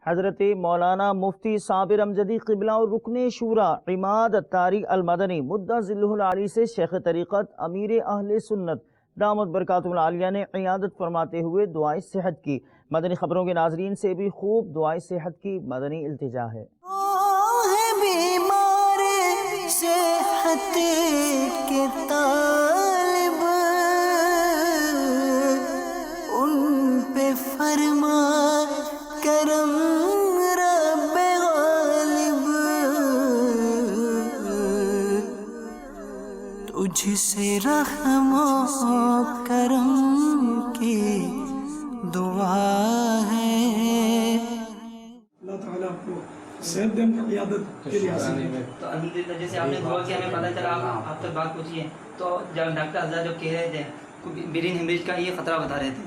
حضرت مولانا مفتی صابر امجدی قبلہ اور رکن شورا عماد طارق المدنی مدہ ذلہ العالی سے شیخ طریقت امیر اہل سنت دامت برکاتہ العالیہ نے عیادت فرماتے ہوئے دعائے صحت کی۔ مدنی خبروں کے ناظرین سے بھی خوب دعائے صحت کی مدنی التجا ہے۔ بیمار صحت کے طالب ان پہ فرما کرم رب غالب، تجھ سے رحم و کرم کی دعا ہے۔ اللہ تعالیٰ آپ کو صحت دے، عیادت کے لیے حاصل ہے۔ تو الحمدللہ جیسے آپ نے دعا کیا ہمیں پتہ چلا آپ تک بات پہنچی ہے، تو جب ڈاکٹر حضرات جو کہہ رہے تھے برین ہیمریج کا یہ خطرہ بتا رہے تھے،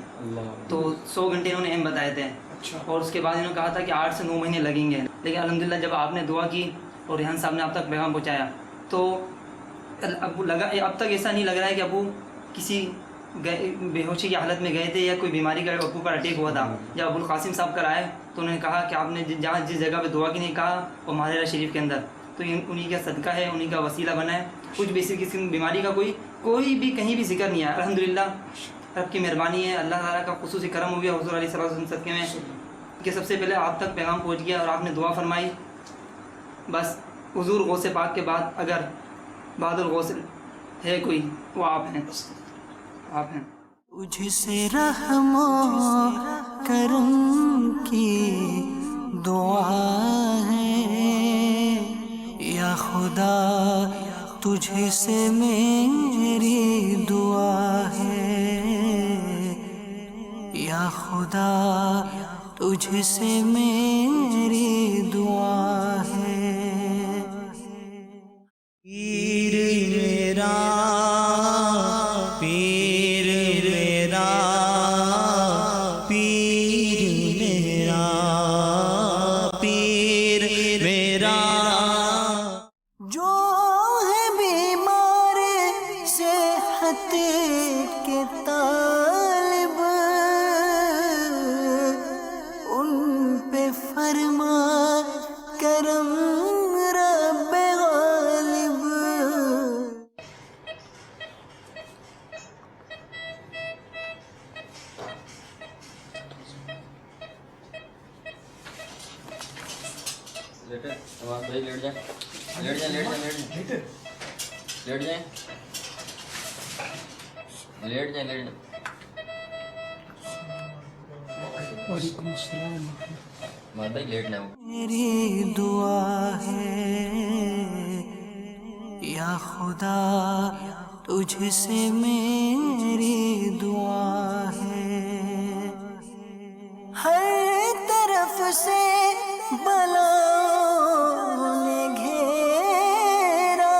تو 100 گھنٹے انہوں نے اہم بتائے تھے، اور اس کے بعد انہوں نے کہا تھا کہ 8 سے 9 مہینے لگیں گے، لیکن الحمدللہ جب آپ نے دعا کی اور ریحان صاحب نے آپ تک پیغام پہنچایا تو ابو لگا، اب تک ایسا نہیں لگ رہا ہے کہ ابو کسی بے ہوشی کی حالت میں گئے تھے یا کوئی بیماری کا ابو پر اٹیک ہوا تھا۔ جب ابو القاسم صاحب کر آئے تو انہوں نے کہا کہ آپ نے جہاں جس جگہ پہ دعا کی نہیں کہا وہ ماہرہ شریف کے اندر، تو انہی کا صدقہ ہے، انہی کا وسیلہ بنا ہے، کچھ بھی کسی بیماری کا کوئی بھی کہیں بھی ذکر نہیں آیا۔ الحمدللہ رب کی مہربانی ہے، اللہ تعالیٰ کا خصوصی کرم ہو گیا حضور علیہ السلام صدقے میں کہ سب سے پہلے آپ تک پیغام پہنچ گیا اور آپ نے دعا فرمائی۔ بس حضور غوث پاک کے بعد اگر بعد الغوث ہے کوئی وہ آپ ہیں، آپ ہیں۔ تجھ سے رحم و کرم کی دعا ہے یا خدا، تجھ سے میری دعا ہے یا خدا، تجھ سے میری دعا ہے۔ پیر میرا پیر میرا پیر میرا پیر میرا، جو ہے بیمار صحت کے طالب ان پہ فرما کرم رب غالب۔ بھائی لیٹ جائیں، لیٹ جائیں، لیٹ جائیں، لیٹ جائیں، لیٹ جائیں، لیٹ جائیں، لیٹ جائیں۔ وعلیکم السلام۔ بھائی لیٹ نہ ہو۔ میری دعا ہے یا خدا، تجھ سے میری دعا ہے۔ ہر طرف سے بلاؤں نے گھیرا،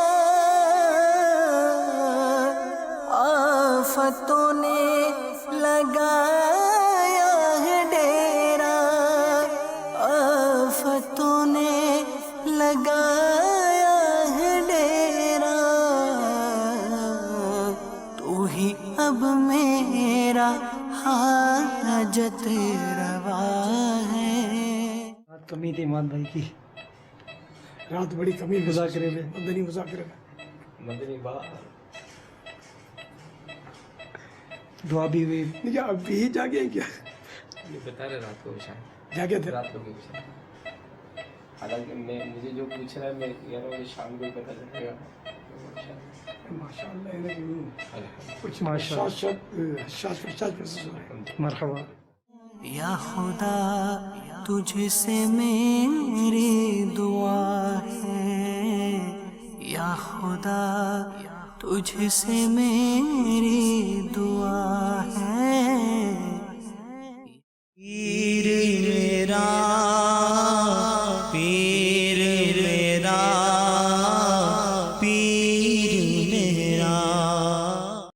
آفتوں نے لگایا ہے ڈیرا، آفتوں نے لگایا ہے ڈیرا، تو ہی اب میرا حاجت روا ہے۔ رات کمی تھی اماد بھائی کی، رات بڑی کمی مذاکرے میں، مدنی مذاکرے میں، مدنی با دعا بھی ہوئی۔ کیا اب بھی جاگے ہیں کیا؟ بتا رہے رات کو شام، جاگے تھے؟ رات کو بھی شام، حالانکہ مجھے جو پوچھ رہا ہے میں کہہ رہا ہوں کہ شام کو پتہ چلے گا۔ ماشاء اللہ، کچھ ماشاء مرحبا۔ یا خدا، تجھ سے میری دعا ہے یا خدا، تجھ سے میری دعا ہے۔ پیر